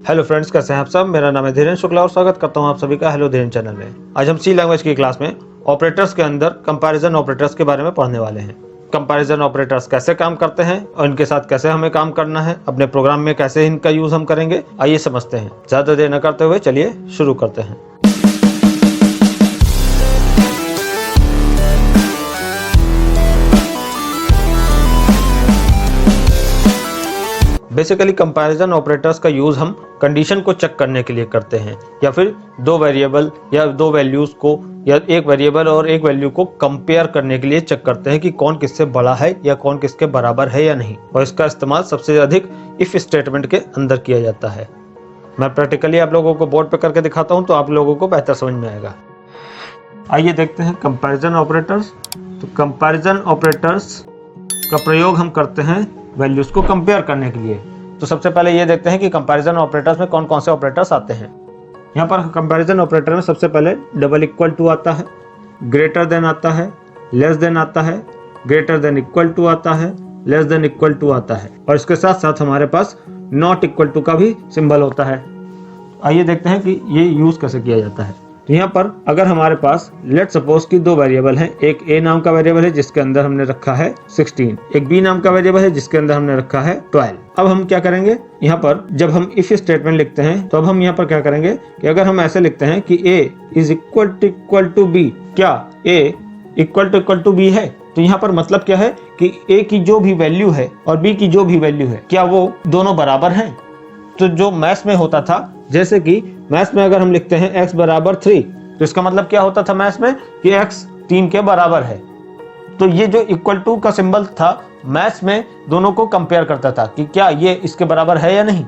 Hello friends, कैसे हैं आप सब। मेरा नाम है धीरेन्द्र शुक्ला और स्वागत करता हूं आप सभी का हेलो धीरेन्द्र चैनल में। आज हम सी लैंग्वेज की क्लास में ऑपरेटर्स के अंदर कंपैरिजन ऑपरेटर्स के बारे में पढ़ने वाले हैं। कंपैरिजन ऑपरेटर्स कैसे काम करते हैं और इनके साथ कैसे हमें काम करना है, अपने प्रोग्राम में कैसे इनका यूज हम करेंगे, आइए समझते हैं। ज्यादा देर न करते हुए चलिए शुरू करते हैं। बेसिकली कंपैरिजन ऑपरेटर्स का यूज हम कंडीशन को चेक करने के लिए करते हैं, या फिर दो वेरिएबल या दो वैल्यूज को या एक वेरिएबल और एक वैल्यू को कंपेयर करने के लिए चेक करते हैं कि कौन किससे बड़ा है या कौन किसके बराबर है या नहीं। और इसका इस्तेमाल सबसे अधिक इफ स्टेटमेंट के अंदर किया जाता है। मैं प्रैक्टिकली आप लोगों को बोर्ड पे करके दिखाता हूँ तो आप लोगों को बेहतर समझ में आएगा। आइए देखते हैं कंपैरिजन ऑपरेटर्स। तो कंपैरिजन ऑपरेटर्स का प्रयोग हम करते हैं वैल्यूज को कंपेयर करने के लिए। तो सबसे पहले ये देखते हैं कि कंपैरिजन ऑपरेटर्स में कौन कौन से ऑपरेटर्स आते हैं। यहाँ पर कंपैरिजन ऑपरेटर में सबसे पहले डबल इक्वल टू आता है, ग्रेटर देन आता है, लेस देन आता है, ग्रेटर देन इक्वल टू आता है, लेस देन इक्वल टू आता है, और इसके साथ साथ हमारे पास नॉट इक्वल टू का भी सिंबल होता है। आइए देखते हैं कि ये यूज कैसे किया जाता है। तो यहाँ पर अगर हमारे पास लेट सपोज की दो वेरिएबल हैं, एक ए नाम का वेरिएबल है जिसके अंदर हमने रखा है 16, एक बी नाम का वेरिएबल है जिसके अंदर हमने रखा है 12। अब हम क्या करेंगे, यहाँ पर जब हम इफ स्टेटमेंट लिखते हैं तो अब हम यहाँ पर क्या करेंगे कि अगर हम ऐसे लिखते हैं कि ए इज इक्वल टू बी, क्या ए इक्वल टू बी है, तो यहाँ पर मतलब क्या है कि ए की जो भी वैल्यू है और बी की जो भी वैल्यू है क्या वो दोनों बराबर हैं। तो जो मैथ्स में होता था, जैसे कि मैथ्स में अगर हम लिखते हैं x बराबर 3, तो इसका मतलब क्या होता था मैथ्स में कि x 3 के बराबर है। तो ये जो इक्वल टू का सिंबल था मैथ्स में दोनों को कंपेयर करता था कि क्या ये इसके बराबर है या नहीं।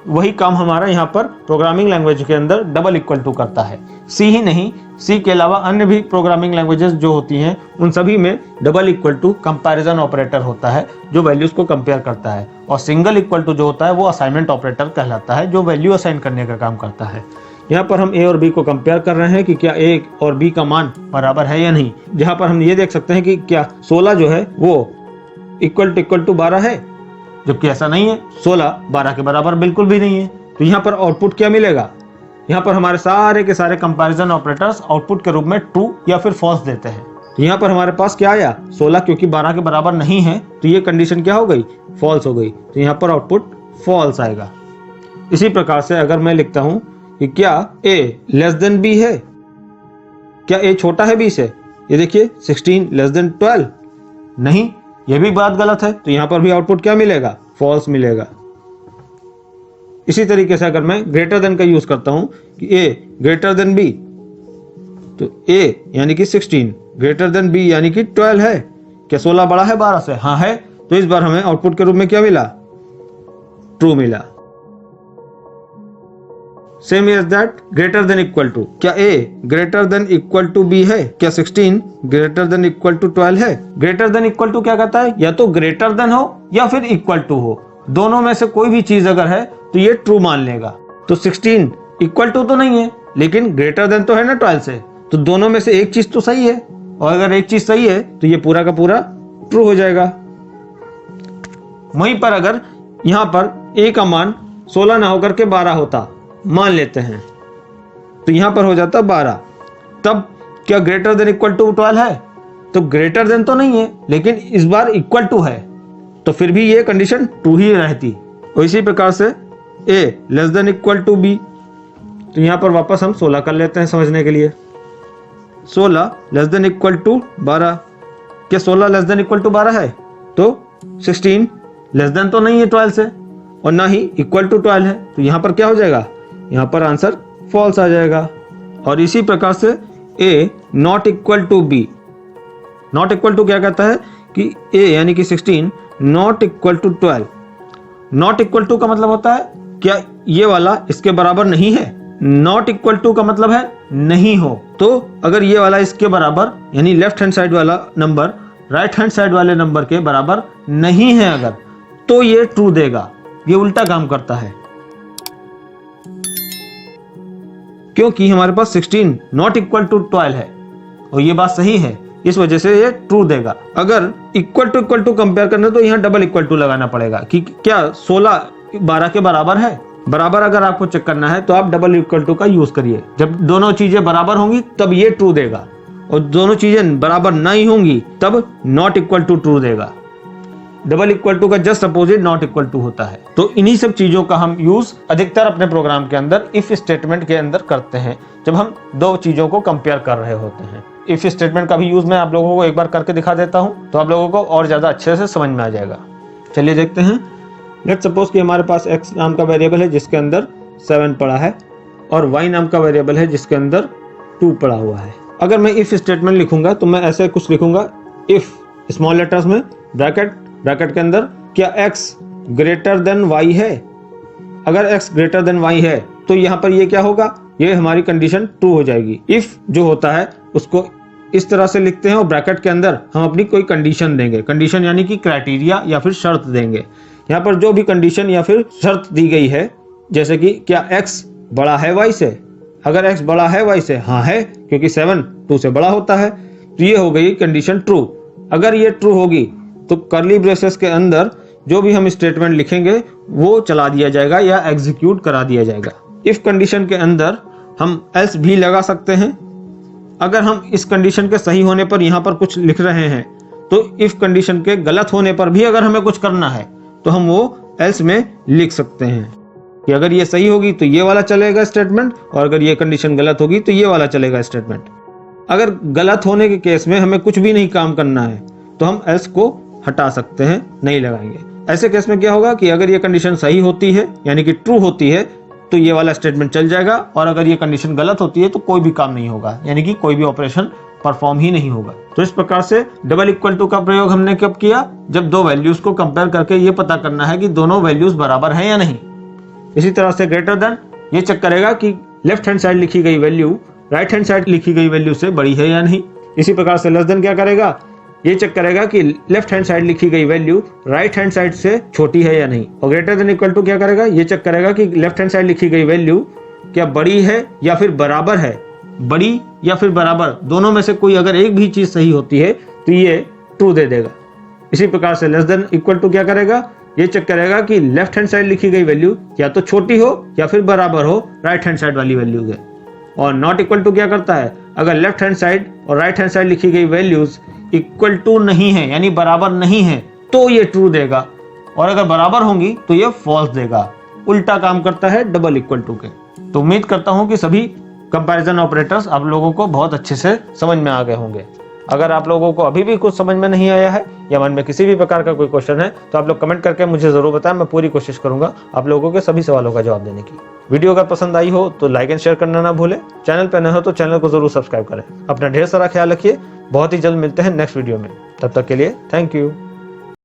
वही काम हमारा यहाँ पर प्रोग्रामिंग लैंग्वेज के अंदर डबल इक्वल टू करता है। सी ही नहीं, सी के अलावा अन्य भी प्रोग्रामिंग लैंग्वेजेस जो होती हैं उन सभी में double equal to comparison operator होता है जो वैल्यूज को कंपेयर करता है। और सिंगल इक्वल टू जो होता है वो असाइनमेंट ऑपरेटर कहलाता है जो वैल्यू असाइन करने का काम करता है। यहाँ पर हम ए और बी को कंपेयर कर रहे हैं कि क्या ए और बी का मान बराबर है या नहीं। जहाँ पर हम ये देख सकते हैं कि क्या 16 जो है वो इक्वल टू 12 है, जबकि ऐसा नहीं है। 16 12 के बराबर बिल्कुल भी नहीं है। तो यहाँ पर आउटपुट क्या मिलेगा, यहाँ पर हमारे सारे के सारे कंपैरिजन ऑपरेटर्स आउटपुट के रूप में ट्रू या फिर फॉल्स देते हैं। तो यहाँ पर हमारे पास क्या आया 16, क्योंकि 12 के बराबर नहीं है तो ये कंडीशन क्या हो गई, फॉल्स हो गई। तो यहाँ पर आउटपुट फॉल्स आएगा। इसी प्रकार से अगर मैं लिखता हूं कि क्या a लेस देन b है, क्या a छोटा है b से, ये देखिए 16 लेस देन 12, नहीं, यह भी बात गलत है। तो यहां पर भी आउटपुट क्या मिलेगा, फॉल्स मिलेगा। इसी तरीके से अगर मैं ग्रेटर देन का यूज करता हूं कि a ग्रेटर देन b, तो a यानी कि 16 ग्रेटर देन b यानी कि 12 है। क्या 16 बड़ा है 12 से, हाँ है। तो इस बार हमें आउटपुट के रूप में क्या मिला, ट्रू मिला। Same as that greater than equal to, क्या a greater than equal to b है, क्या 16 ग्रेटर देन इक्वल टू 12 है। ग्रेटर देन इक्वल टू क्या कहता है, या तो ग्रेटर देन हो या फिर इक्वल टू हो, दोनों में से कोई भी चीज अगर है तो ये ट्रू मान लेगा। तो 16 इक्वल टू तो नहीं है लेकिन ग्रेटर देन तो है ना 12 से, तो दोनों में से एक चीज तो सही है, और अगर एक चीज सही है तो ये पूरा का पूरा ट्रू हो जाएगा। वहीं पर अगर यहां पर a का मान 16 ना होकर के 12 होता, मान लेते हैं, तो यहां पर हो जाता 12, तब क्या ग्रेटर देन इक्वल टू 12 है, तो ग्रेटर देन तो नहीं है लेकिन इस बार इक्वल टू है, तो फिर भी ये कंडीशन ट्रू ही रहती। और इसी प्रकार से a less than equal to b, तो यहां पर वापस हम 16 कर लेते हैं समझने के लिए। 16 लेस देन इक्वल टू 12, क्या 16 लेस देन इक्वल टू 12 है, तो 16 लेस देन तो नहीं है 12 से और ना ही इक्वल टू 12 है, तो यहां पर क्या हो जाएगा, यहां पर आंसर फॉल्स आ जाएगा। और इसी प्रकार से a not equal to b, not equal to क्या कहता है कि a यानी कि 16 not equal to 12। Not equal to का मतलब होता है क्या ये वाला इसके बराबर नहीं है, नॉट इक्वल टू का मतलब है नहीं हो। तो अगर ये वाला इसके बराबर यानी लेफ्ट हैंड साइड वाला नंबर राइट हैंड साइड वाले नंबर के बराबर नहीं है अगर, तो ये ट्रू देगा। ये उल्टा काम करता है, क्योंकि हमारे पास 16 नॉट इक्वल टू 12 है और ये बात सही है, इस वजह से ये ट्रू देगा। अगर इक्वल टू कंपेयर करना तो यहाँ डबल इक्वल टू लगाना पड़ेगा कि क्या 16 12 के बराबर है, बराबर अगर आपको चेक करना है तो आप डबल इक्वल टू का यूज करिए। जब दोनों चीजें बराबर होंगी तब ये ट्रू देगा, और दोनों चीजें बराबर नहीं होंगी तब नॉट इक्वल टू ट्रू देगा। डबल इक्वल टू का just opposite not equal to होता है। तो इन्हीं सब चीजों का हम यूज अधिकतर अपने प्रोग्राम के अंदर इफ स्टेटमेंट के अंदर करते हैं, जब हम दो चीजों को कंपेयर कर रहे होते हैं। इफ स्टेटमेंट का भी यूज मैं आप लोगों को एक बार करके दिखा देता हूं, तो आप लोगों को और ज्यादा अच्छे से समझ में आ जाएगा। चलिए देखते हैं। लेट्स सपोज कि हमारे पास x नाम का वेरिएबल है जिसके अंदर 7 पड़ा है, और y नाम का वेरिएबल है जिसके अंदर 2 पड़ा हुआ है। अगर मैं इफ स्टेटमेंट लिखूंगा तो मैं ऐसे कुछ लिखूंगा, इफ स्मॉल लेटर्स में ब्रैकेट के अंदर क्या x ग्रेटर देन y है। अगर x ग्रेटर देन y है तो यहाँ पर ये क्या होगा, ये हमारी कंडीशन ट्रू हो जाएगी। इफ जो होता है उसको इस तरह से लिखते हैं और ब्रैकेट के अंदर हम अपनी कोई कंडीशन देंगे। कंडीशन यानी कि क्राइटेरिया या फिर शर्त देंगे। यहाँ पर जो भी कंडीशन या फिर शर्त दी गई है, जैसे कि क्या x बड़ा है y से। अगर x बड़ा है y से, हाँ है, क्योंकि 7 2 से बड़ा होता है, तो ये हो गई कंडीशन ट्रू। अगर ये ट्रू होगी तो कर्ली ब्रेसेस के अंदर जो भी हम स्टेटमेंट लिखेंगे वो चला दिया जाएगा या एग्जीक्यूट करा दिया जाएगा। इफ कंडीशन के अंदर हम एल्स भी लगा सकते हैं। अगर हम इस कंडीशन के सही होने पर यहाँ पर कुछ लिख रहे हैं, तो इफ कंडीशन के गलत होने पर भी अगर हमें कुछ करना है तो हम वो एल्स में लिख सकते हैं कि अगर ये सही होगी तो ये वाला चलेगा स्टेटमेंट, और अगर ये कंडीशन गलत होगी तो ये वाला चलेगा स्टेटमेंट। अगर गलत होने के केस में हमें कुछ भी नहीं काम करना है तो हम एल्स को हटा सकते हैं, नहीं लगाएंगे। ऐसे केस में क्या होगा कि अगर ये कंडीशन सही होती है यानी कि ट्रू होती है तो ये वाला स्टेटमेंट चल जाएगा, और अगर ये कंडीशन गलत होती है तो कोई भी काम नहीं होगा, यानी कि कोई भी ऑपरेशन परफॉर्म ही नहीं होगा। तो इस प्रकार से डबल इक्वल टू का प्रयोग हमने कब किया, जब दो वैल्यूज को कंपेयर करके ये पता करना है कि दोनों वैल्यूज बराबर हैं या नहीं। इसी तरह से ग्रेटर देन ये चेक करेगा कि लेफ्ट हैंड साइड लिखी गई वैल्यू राइट हैंड साइड लिखी गई वैल्यू से बड़ी है या नहीं। इसी प्रकार से लेस देन क्या करेगा, ये चेक करेगा कि लेफ्ट हैंड साइड लिखी गई वैल्यू राइट हैंड साइड से छोटी है या नहीं। और ग्रेटर देन इक्वल टू क्या करेगा, ये चेक करेगा कि लेफ्ट हैंड साइड लिखी गई वैल्यू क्या बड़ी है या फिर बराबर है। बड़ी या फिर बराबर दोनों में से कोई अगर एक भी चीज सही होती है तो ये ट्रू दे देगा। इसी प्रकार से लेस देन इक्वल टू क्या करेगा, ये चेक करेगा कि लेफ्ट हैंड साइड लिखी गई वैल्यू या तो छोटी हो या फिर बराबर हो राइट हैंड साइड वाली वैल्यू के। और नॉट इक्वल टू क्या करता है, अगर लेफ्ट हैंड साइड और राइट हैंड साइड लिखी गई वैल्यूज इक्वल टू नहीं है यानी बराबर नहीं है तो ये ट्रू देगा, और अगर बराबर होंगी तो ये फॉल्स देगा। उल्टा काम करता है डबल इक्वल टू के। तो उम्मीद करता हूं कि सभी कंपैरिजन ऑपरेटर्स आप लोगों को बहुत अच्छे से समझ में आ गए होंगे। अगर आप लोगों को अभी भी कुछ समझ में नहीं आया है या मन में किसी भी प्रकार का कोई क्वेश्चन है तो आप लोग कमेंट करके मुझे जरूर बताएं। मैं पूरी कोशिश करूंगा आप लोगों के सभी सवालों का जवाब देने की। वीडियो अगर पसंद आई हो तो लाइक एंड शेयर करना ना भूलें। चैनल पर नए हो तो चैनल को जरूर सब्सक्राइब करें। अपना ढेर सारा ख्याल रखिए। बहुत ही जल्द मिलते हैं नेक्स्ट वीडियो में। तब तक के लिए थैंक यू।